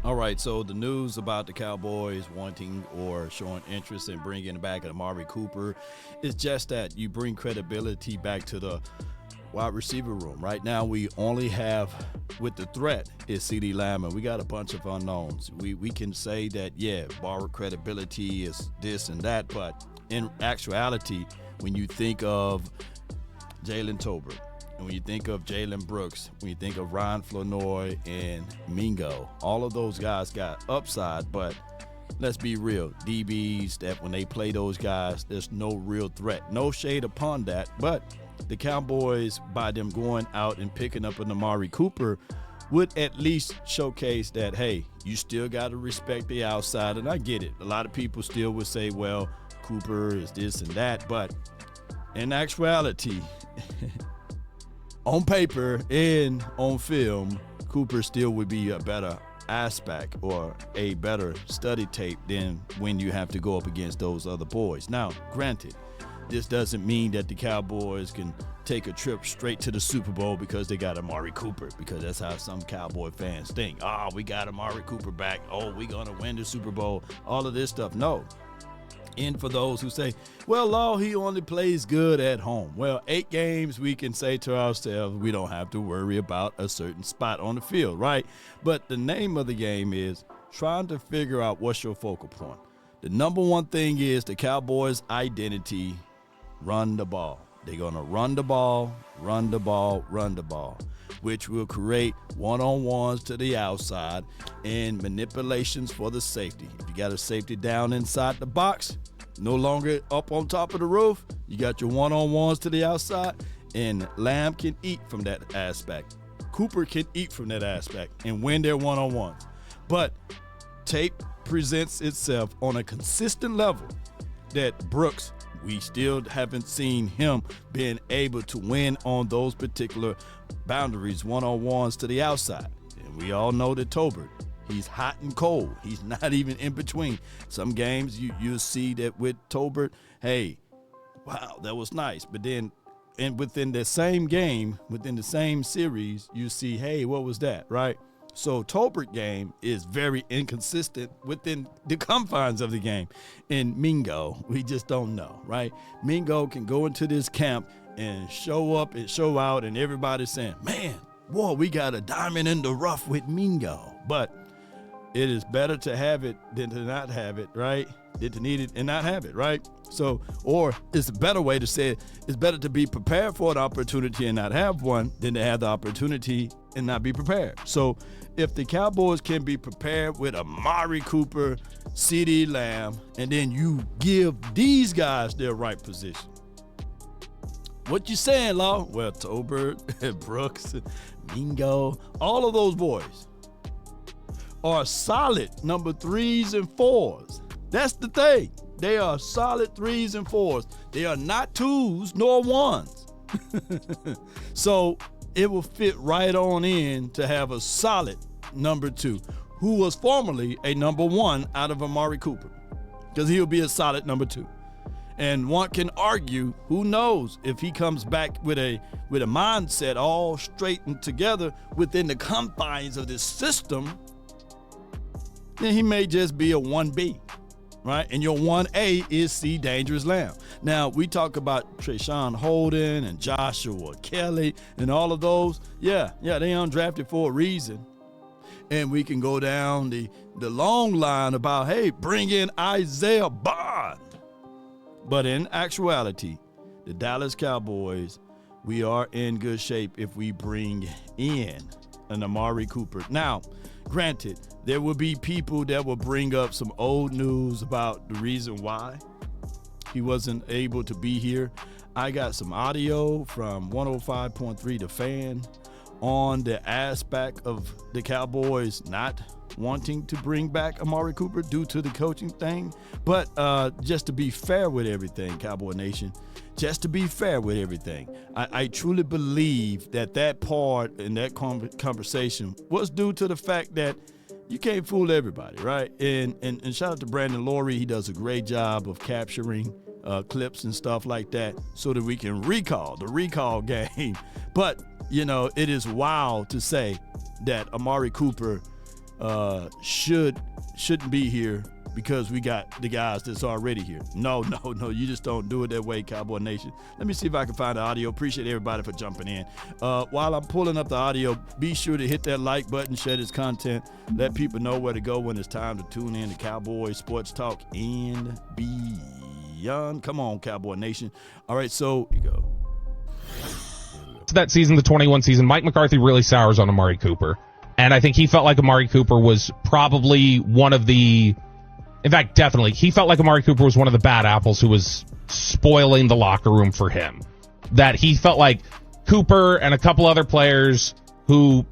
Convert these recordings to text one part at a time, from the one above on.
All right, so the news about the Cowboys wanting or showing interest in bringing back Amari Cooper is just that you bring credibility back to the wide receiver room. Right now, we only have, with the threat, is CeeDee Lamb, and we got a bunch of unknowns. We can say that, yeah, borrowed credibility is this and that, but in actuality, when you think of Jalen Tolbert, and when you think of Jalen Brooks, when you think of Ryan Flournoy and Mingo, all of those guys got upside, but let's be real, DBs, that when they play those guys, there's no real threat. No shade upon that, but the Cowboys, by them going out and picking up an Amari Cooper, would at least showcase that, hey, you still got to respect the outside, and I get it. A lot of people still would say, well, Cooper is this and that, but in actuality, on paper and on film, Cooper still would be a better aspect or a better study tape than when you have to go up against those other boys. Now, granted, this doesn't mean that the Cowboys can take a trip straight to the Super Bowl because they got Amari Cooper, because that's how some Cowboy fans think. Oh, we got Amari Cooper back. Oh, we're going to win the Super Bowl. All of this stuff. No. And for those who say, well, Law, he only plays good at home. Well, 8 games, we can say to ourselves, we don't have to worry about a certain spot on the field, right? But the name of the game is trying to figure out what's your focal point. The number one thing is the Cowboys' identity, run the ball. They're going to run the ball, run the ball, run the ball, which will create one-on-ones to the outside and manipulations for the safety. If you got a safety down inside the box, no longer up on top of the roof, you got your one-on-ones to the outside, and Lamb can eat from that aspect. Cooper can eat from that aspect and win their one-on-ones. But tape presents itself on a consistent level that Brooks, we still haven't seen him being able to win on those particular boundaries, one-on-ones to the outside. And we all know that Tolbert, he's hot and cold. He's not even in between. Some games you'll see that with Tolbert, hey, wow, that was nice. But then and within the same game, within the same series, you see, hey, what was that, right? So Tolbert game is very inconsistent within the confines of the game. And Mingo, we just don't know, right? Mingo can go into this camp and show up and show out, and everybody's saying, man, boy, we got a diamond in the rough with Mingo. But it is better to have it than to not have it, right? Than to need it and not have it, right? So, or it's a better way to say it, it's better to be prepared for an opportunity and not have one than to have the opportunity and not be prepared. So if the Cowboys can be prepared with Amari Cooper, CeeDee Lamb, and then you give these guys their right position. What you saying, Law? Well, Tolbert, Brooks, Mingo, all of those boys are solid number 3s and 4s. That's the thing. They are solid 3s and 4s. They are not 2s nor 1s. So it will fit right on in to have a solid number 2, who was formerly a number 1 out of Amari Cooper, because he'll be a solid number 2. And one can argue, who knows, if he comes back with a mindset all straightened together within the confines of this system, then he may just be a 1B, right? And your 1A is C. Dangerous Lamb. Now, we talk about Trayshawn Holden and Joshua Kelly and all of those. Yeah, they undrafted for a reason. And we can go down the long line about, hey, bring in Isaiah Bond. But in actuality, the Dallas Cowboys, we are in good shape if we bring in an Amari Cooper. Now, granted, there will be people that will bring up some old news about the reason why he wasn't able to be here. I got some audio from 105.3 The Fan on the aspect of the Cowboys not wanting to bring back Amari Cooper due to the coaching thing. But just to be fair with everything, Cowboy Nation, just to be fair with everything, I truly believe that part in that conversation was due to the fact that you can't fool everybody, right? And shout out to Brandon Laurie. He does a great job of capturing clips and stuff like that so that we can recall the recall game. But, it is wild to say that Amari Cooper shouldn't be here because we got the guys that's already here. No, you just don't do it that way, Cowboy Nation. Let me see if I can find the audio. Appreciate everybody for jumping in. While I'm pulling up the audio, be sure to hit that like button, share this content, let people know where to go when it's time to tune in to Cowboys Sports Talk and beyond. Come on, Cowboy Nation. All right, so here you go. That season, the 21 season, Mike McCarthy really sours on Amari Cooper. And I think he felt like Amari Cooper was probably definitely, he felt like Amari Cooper was one of the bad apples who was spoiling the locker room for him. That he felt like Cooper and a couple other players who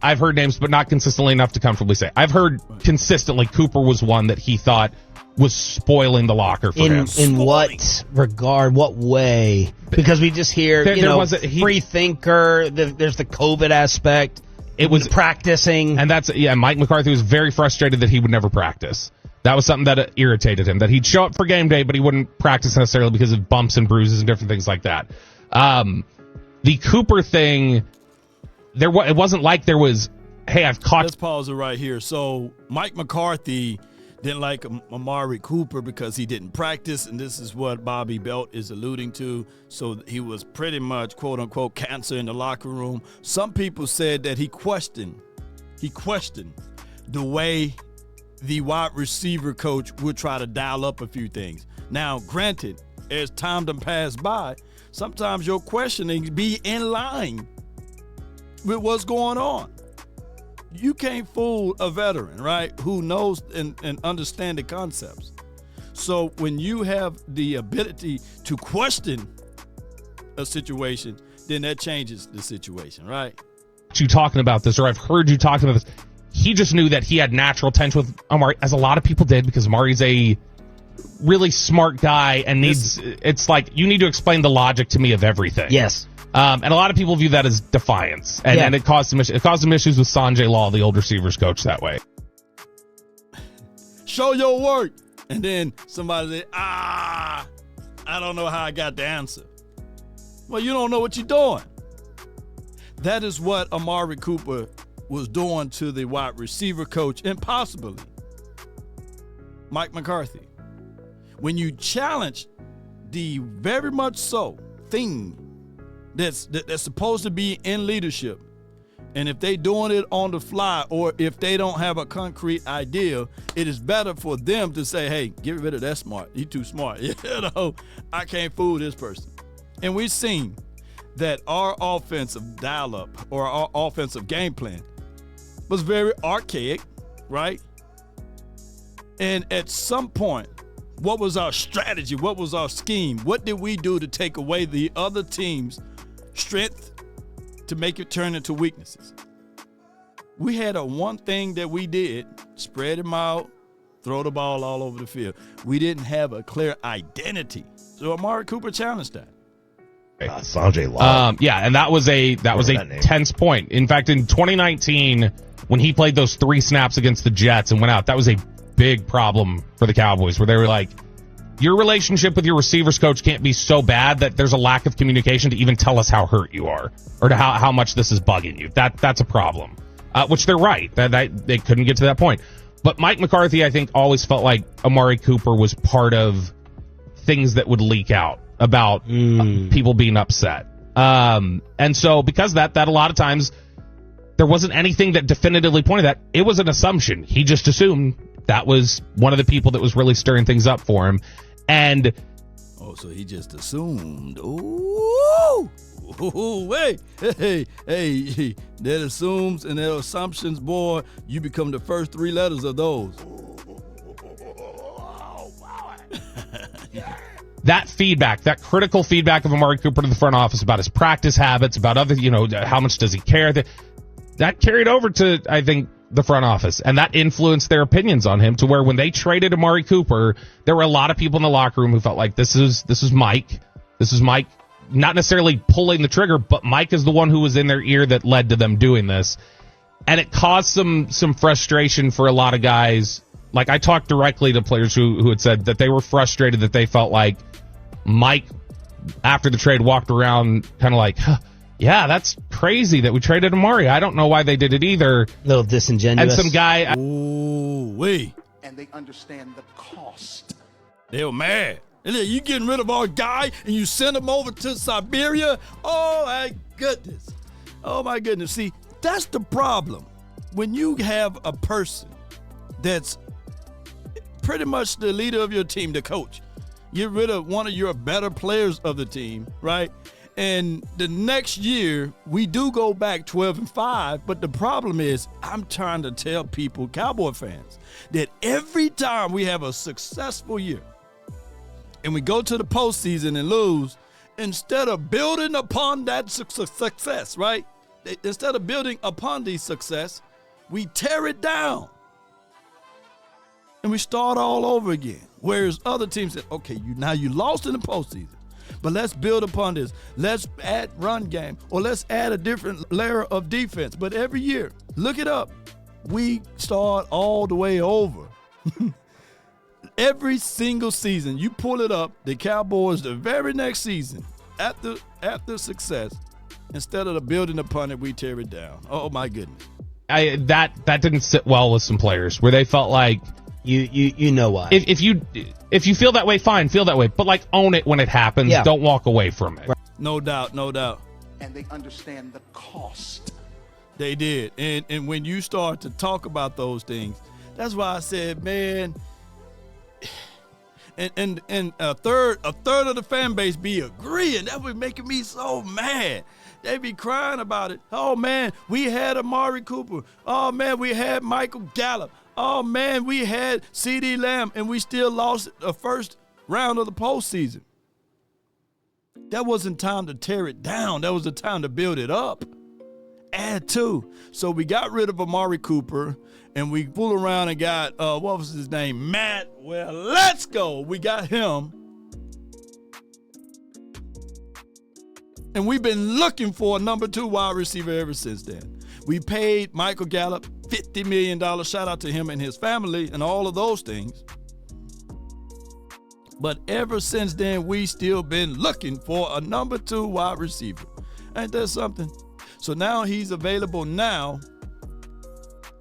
I've heard names, but not consistently enough to comfortably say. I've heard consistently Cooper was one that he thought was spoiling the locker for him. In what regard? What way? Because we just hear, free thinker, there's the COVID aspect. It was practicing. And Mike McCarthy was very frustrated that he would never practice. That was something that irritated him, that he'd show up for game day, but he wouldn't practice necessarily because of bumps and bruises and different things like that. The Cooper thing, it wasn't like there was, hey, I've caught. Let's pause it right here. So Mike McCarthy didn't like Amari Cooper because he didn't practice, and this is what Bobby Belt is alluding to. So he was pretty much, quote unquote, cancer in the locker room. Some people said that he questioned the way the wide receiver coach would try to dial up a few things. Now, granted, as time done passed by, sometimes your questioning be in line with what's going on. You can't fool a veteran, right, who knows and understand the concepts. So when you have the ability to question a situation, then that changes the situation, right? You talking about this, or I've heard you talking about this. He just knew that he had natural tension with Amari, as a lot of people did, because Amari's a really smart guy and it's like, you need to explain the logic to me of everything. Yes. And a lot of people view that as defiance. And it caused him issues with Sanjay Law, the old receivers coach, that way. Show your work. And then somebody said, I don't know how I got the answer. Well, you don't know what you're doing. That is what Amari Cooper was doing to the wide receiver coach, and possibly Mike McCarthy. When you challenge the very much so thing that's supposed to be in leadership, and if they doing it on the fly, or if they don't have a concrete idea, it is better for them to say, hey, get rid of that smart. He too smart. I can't fool this person. And we've seen that our offensive dial-up or our offensive game plan was very archaic, right? And at some point, what was our strategy? What was our scheme? What did we do to take away the other team's strength to make it turn into weaknesses? We had one thing that we did: spread them out, throw the ball all over the field. We didn't have a clear identity. So Amari Cooper challenged that. Sanjay Law. And that was a tense point. In fact, in 2019, when he played those 3 snaps against the Jets and went out, that was a big problem for the Cowboys, where they were like, your relationship with your receivers coach can't be so bad that there's a lack of communication to even tell us how hurt you are, or to how much this is bugging you. That's a problem. Which they're right. That they couldn't get to that point. But Mike McCarthy, I think, always felt like Amari Cooper was part of things that would leak out about people being upset. And so because that a lot of times there wasn't anything that definitively pointed that. It was an assumption. He just assumed that was one of the people that was really stirring things up for him. And so he just assumed. Ooh, wait, hey, that assumes and that assumptions, boy, you become the first 3 letters of those. That feedback, that critical feedback of Amari Cooper to the front office about his practice habits, about other, how much does he care, that carried over to, I think, the front office, and that influenced their opinions on him, to where when they traded Amari Cooper, there were a lot of people in the locker room who felt like this is Mike, not necessarily pulling the trigger, but Mike is the one who was in their ear that led to them doing this. And it caused some frustration for a lot of guys. Like, I talked directly to players who had said that they were frustrated, that they felt like Mike, after the trade, walked around kind of like, Yeah, that's crazy that we traded Amari. I don't know why they did it either. A little disingenuous. And some guy. Ooh, wait. And they understand the cost. They were mad. And then you getting rid of our guy and you send him over to Siberia? Oh, my goodness. Oh, my goodness. See, that's the problem. When you have a person that's pretty much the leader of your team, the coach, get rid of one of your better players of the team, right? And the next year, we do go back 12-5, but the problem is I'm trying to tell people, Cowboy fans, that every time we have a successful year and we go to the postseason and lose, instead of building upon that success, right? Instead of building upon the success, we tear it down and we start all over again. Whereas other teams said, okay, you lost in the postseason, but let's build upon this. Let's add run game, or let's add a different layer of defense. But every year, look it up, we start all the way over. Every single season, you pull it up, the Cowboys, the very next season, after success, instead of the building upon it, we tear it down. Oh my goodness. That didn't sit well with some players where they felt like you know why. If you feel that way, fine, feel that way. But like own it when it happens. Yeah. Don't walk away from it. No doubt, no doubt. And they understand the cost. They did. And when you start to talk about those things, that's why I said, man, and a third of the fan base be agreeing. That was making me so mad. They be crying about it. Oh man, we had Amari Cooper. Oh man, we had Michael Gallup. Oh man, we had CeeDee Lamb, and we still lost the first round of the postseason. That wasn't time to tear it down. That was the time to build it up. Add to. So we got rid of Amari Cooper, and we fooled around and got, what was his name? Matt. Well, let's go. We got him. And we've been looking for a number 2 wide receiver ever since then. We paid Michael Gallup $50 million. Shout out to him and his family and all of those things. But ever since then, we still been looking for a number 2 wide receiver. Ain't that something? So now he's available now.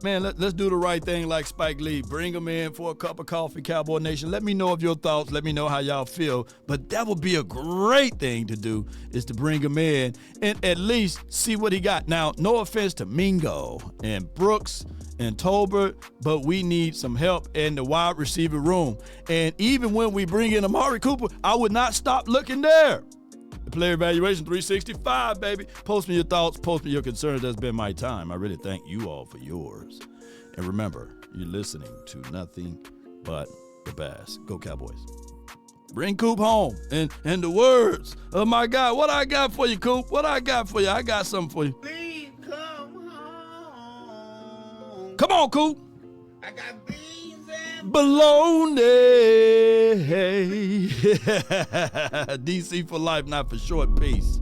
Man, let's do the right thing like Spike Lee. Bring him in for a cup of coffee, Cowboy Nation. Let me know of your thoughts. Let me know how y'all feel. But that would be a great thing to do, is to bring him in and at least see what he got. Now, no offense to Mingo and Brooks and Tolbert, but we need some help in the wide receiver room. And even when we bring in Amari Cooper, I would not stop looking there. The Player Evaluation 365, baby. Post me your thoughts. Post me your concerns. That's been my time. I really thank you all for yours. And remember, you're listening to nothing but the best. Go Cowboys. Bring Coop home. And the words of my God. What I got for you, Coop? What I got for you? I got something for you. Please come home. Come on, Coop. I got beans and bologna. DC for life, not for short. Peace.